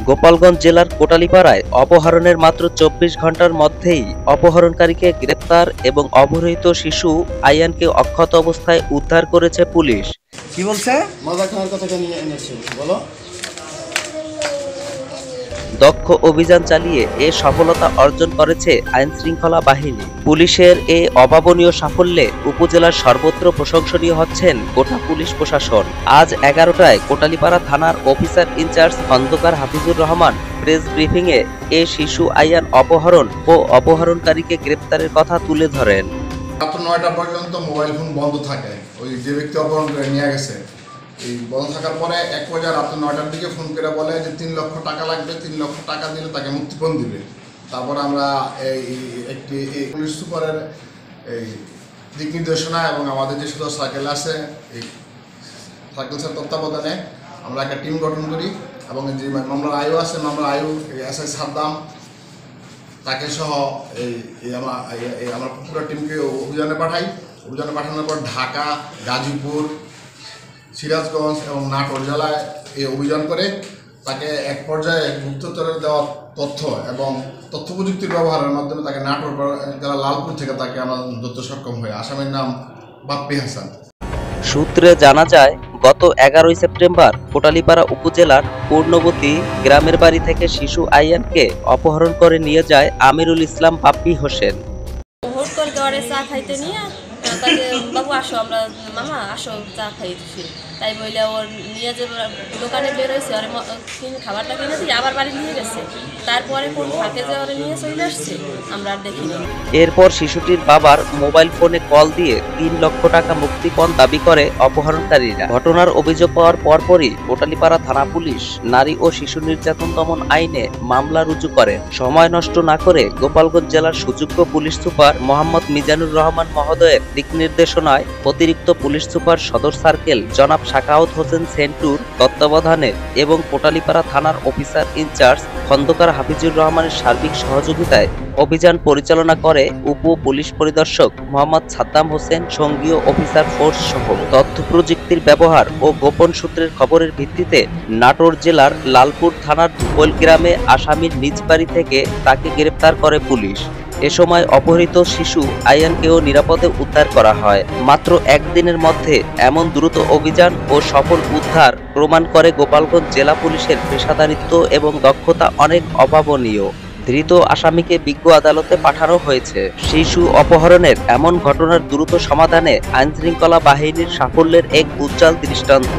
গোপালগঞ্জ জেলার কোটালীপাড়ায় অপহরণের মাত্র ২৪ ঘন্টার মধ্যেই অপহরণকারীকে গ্রেপ্তার এবং অপহৃত শিশু আয়ানকে অক্ষত অবস্থায় উদ্ধার করেছে পুলিশ। কি বলছে? মজা খাওয়ার কথা কেন এনেছে বলো? দক্ষ অভিযান চালিয়ে এ সফলতা অর্জন করেছে আইনশৃঙ্খলা বাহিনী। পুলিশের এ অভাবনীয় সাফল্যে উপজেলার সর্বত্র প্রশংসনীয় হচ্ছেন গোটা পুলিশ প্রশাসন। আজ ১১টায় কোটালীপাড়া থানার officer in charge Khandakar Hafizur Rahman press ব্রিফিংয়ে এ শিশু আয়ান অপহরণ ও অপহরণকারীকে গ্রেপ্তারের কথা তুলে ধরেন। রাত ৯টা পর্যন্ত মোবাইল ফোন বন্ধ থাকে। ওই যে ব্যক্তি অপহরণ করে নিয়ে গেছে, এই বন্ধ থাকার পরে এক পর্যায়ে রাত ৯টার দিকে ফোন করে বলে যে ৩ লক্ষ টাকা লাগবে, ৩ লক্ষ টাকা দিলে তাকে মুক্তিপণ দিবে। তারপর আমরা একটি পুলিশ সুপারের এই দিক নির্দেশনা এবং আমাদের যে সদর সার্কেল আছে এই সার্কেলসের তত্ত্বাবধানে আমরা একটা টিম গঠন করি এবং যে মামলার আয়ু আছে, মামলার আয়ু এসআই সাদ্দাম তাকে সহ আমরা পুরো টিমকে অভিযানে পাঠাই। অভিযানে পাঠানোর পর ঢাকা, গাজীপুর, সিরাজগঞ্জ এবং নাটোর জেলায় এই অভিযান করে তাকে এক পর্যায়ে গুপ্তচরের দেওয়া তথ্য এবং তথ্য প্রযুক্তির ব্যবহারের মাধ্যমে তাকে নাটোর জেলা লালপুর থেকে তাকে আমরা ধরতে সক্ষম হই। আসামির নাম বাপ্পি হাসান। সূত্রে জানা যায়, গত ১১ সেপ্টেম্বর কোটালীপাড়া উপজেলার পূর্ণবতী গ্রামের বাড়ি থেকে শিশু আয়ানকে অপহরণ করে নিয়ে যায় আমিরুল ইসলাম বাপ্পি হোসেন। হুট করে ঘরে চা খাইতে নিয়ে তাকে বাবু আসো, আমরা মামা আসো চা খাইছি, তাই বলে ওর নিয়ে যে দোকানে বেরোয়েছে ওর খাবারটা কিনে দিয়ে আবার বাড়ি নিয়ে গেছে। তারপরে কোন ফাঁকে যে ওরা নিয়ে চলে আসছে আমরা আর দেখিনি। এরপর শিশুটির বাবার মোবাইল ফোনে কল দিয়ে ৩ লক্ষ টাকা মুক্তিপণ দাবি করে অপহরণকারীরা। ঘটনার অভিযোগ পাওয়ার পরপরই কোটালীপাড়া থানা পুলিশ নারী ও শিশু নির্যাতন দমন আইনে মামলা রুজু করে। সময় নষ্ট না করে গোপালগঞ্জ জেলার সুযোগ্য পুলিশ সুপার মোহাম্মদ মিজানুর রহমান মহোদয়ের দিক নির্দেশনায় অতিরিক্ত পুলিশ সুপার সদর সার্কেল জনাব সাখাওয়াত হোসেন সেন্টুর তত্ত্বাবধানে এবং কোটালীপাড়া থানার অফিসার ইনচার্জ খন্দকার হাফিজুর রহমানের সার্বিক সহযোগিতায় অভিযান পরিচালনা করে উপ পুলিশ পরিদর্শক মোহাম্মদ সাদ্দাম হোসেন, সঙ্গীয় অফিসার ফোর্স সহ। তথ্য প্রযুক্তির ব্যবহার ও গোপন সূত্রের খবরের ভিত্তিতে নাটোর জেলার লালপুর থানার ধুপল গ্রামে আসামির নিজ বাড়ি থেকে তাকে গ্রেপ্তার করে পুলিশ। এ সময় অপহৃত শিশু আয়ানকেও নিরাপদে উদ্ধার করা হয়। মাত্র একদিনের মধ্যে এমন দ্রুত অভিযান ও সফল উদ্ধার প্রমাণ করে গোপালগঞ্জ জেলা পুলিশের পেশাদারিত্ব এবং দক্ষতা অনেক অভাবনীয়। ধৃত আসামিকে বিজ্ঞ আদালতে পাঠানো হয়েছে। শিশু অপহরণের এমন ঘটনার দ্রুত সমাধানে আইনশৃঙ্খলা বাহিনীর সাফল্যের এক উজ্জ্বল দৃষ্টান্ত।